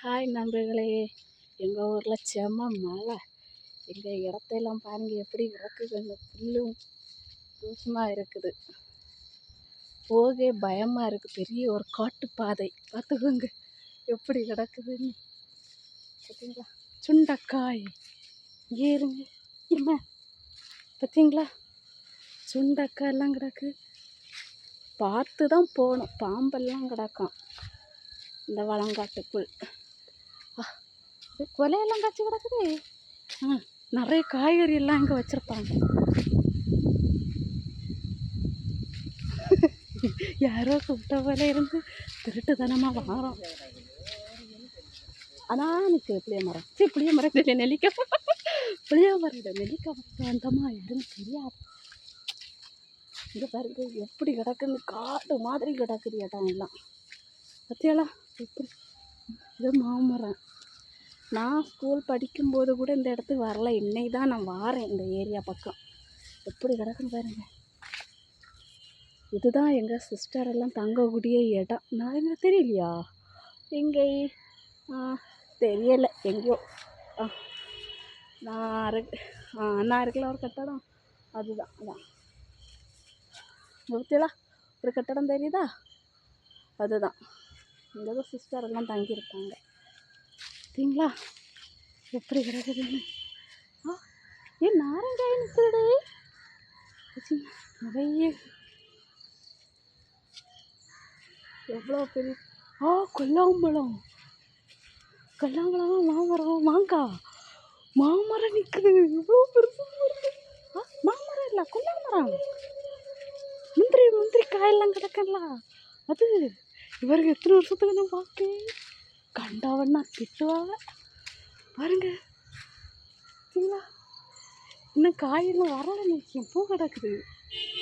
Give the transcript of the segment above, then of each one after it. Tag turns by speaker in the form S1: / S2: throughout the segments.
S1: Hi நண்பர்களே, எங்கள் ஊரில் செம்ம மழை. எங்கள் இடத்தையெல்லாம் பாருங்கள் எப்படி கிடக்குது. அந்த புல்லும் தூசமாக இருக்குது. போக பயமாக இருக்குது. பெரிய ஒரு காட்டு பாதை பார்த்துக்கோங்க எப்படி கிடக்குதுன்னு. பார்த்தீங்களா சுண்டைக்காய் இங்கே இருங்க. என்ன பார்த்தீங்களா சுண்டைக்காய் எல்லாம் கிடக்கு. பார்த்து தான் போகணும். பாம்பெல்லாம் கிடக்கும் இந்த வளங்காட்டுக்குள். கொலையெல்லாம் காய்ச்சி கிடக்குது. நிறைய காய்கறி எல்லாம் இங்கே வச்சுருப்பாங்க. யாரோ கூப்பிட்ட போல இருந்து திருட்டுத்தனமாக வாரம். அதான் எனக்கு புளிய மரம். சரி, புளிய மரம் இல்லை, நெல்லிக்காய். புளிய மரம் இல்லை, நெல்லிக்காய் மரத்தை வந்தோமா யாருன்னு தெரியாது. இங்கே பாருங்க எப்படி கிடக்குன்னு. காடு மாதிரி கிடக்குது இடம் எல்லாம். பற்றியெல்லாம் எப்படி இது மாமரம். நான் ஸ்கூல் படிக்கும்போது கூட இந்த இடத்துக்கு வரல. இன்னைக்கு தான் நான் வாரேன் இந்த ஏரியா பக்கம். எப்படி கிடக்குன்னு பாருங்கள். இதுதான் எங்கள் சிஸ்டரெல்லாம் தங்கக்கூடிய இடம். நான் எங்களுக்கு தெரியலையா? எங்கே தெரியலை, எங்கேயோ நான் இருக்கல ஒரு கட்டடம். அதுதான் ஊற்றிலாம் ஒரு கட்டடம் தெரியுதா? அதுதான் இங்கே தான் சிஸ்டரெல்லாம் தங்கியிருப்பாங்க. பார்த்தீங்களா எப்படி கிடக்குதுன்னு. ஏன் நாரங்காய் நிற்குது நிறைய. எவ்வளோ பெரிய கொல்லாம்பழம் மாங்காய் மாமரம் நிற்குது. எவ்வளோ பெருசு. மாமரம் இல்லை, கொல்லாமரம். முந்திரி காயெல்லாம் கிடக்கல. அது இவருக்கு எத்தனை வருஷத்துக்கு நான் பார்க்கேன். கண்டவன்னா திட்டுவாங்க பாருங்க. பார்த்தீங்களா இன்னும் காயெல்லாம் வரலை. நிற்கும் பூ கிடக்குது.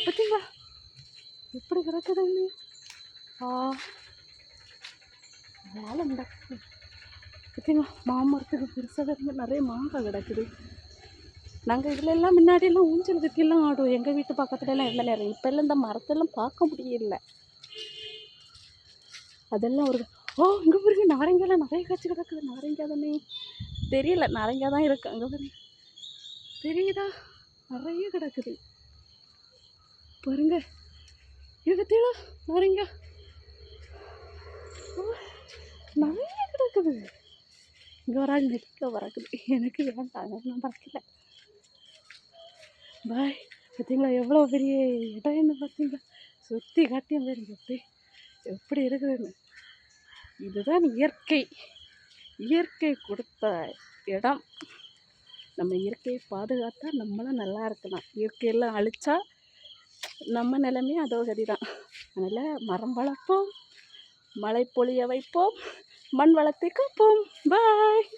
S1: பார்த்தீங்களா எப்படி கிடக்குதுன்னு. வேலை நடக்குது. பார்த்தீங்களா மாமரத்துக்கு பெருசாக இருந்து நிறைய மாங்காய் கிடக்குது. நாங்கள் இதில் எல்லாம் முன்னாடியெல்லாம் ஊஞ்சல் கத்தியெல்லாம் ஆடுவோம். எங்கள் வீட்டு பக்கத்துலலாம் எல்லாம் நேரம். இப்போல்லாம் இந்த மரத்தெல்லாம் பார்க்க முடியல. அதெல்லாம் ஒரு இங்கே பாருங்க நாரங்காயெல்லாம் நிறைய காய்ச்சி கிடக்குது. நாரங்காய் தானே தெரியல, நாரங்காய் தான் இருக்குது. அங்கே பாருங்க தெரியுதா நிறைய கிடக்குது பாருங்க. எடுத்தீங்களா நாரங்காய் நிறைய கிடக்குது. இங்கே ஒரு ஆள் நெல்லிக்க பறக்குது. எனக்கு வேண்டாங்க, நான் பறக்கல. பாய். பார்த்தீங்களா எவ்வளோ பெரிய இடம் என்ன பார்த்தீங்களா? சுற்றி காட்டியும் பாருங்க எப்படி இருக்குதுன்னு. இதுதான் இயற்கை கொடுத்த இடம். நம்ம இயற்கையை பாதுகாத்தா நம்மளும் நல்லா இருக்கலாம். இயற்கையெல்லாம் அழிச்சா நம்ம நிலைமையும் அதோ கதி தான். அதனால் மரம் வளர்ப்போம், மழை பொழிய வைப்போம், மண் வளத்தை காப்போம். பாய்.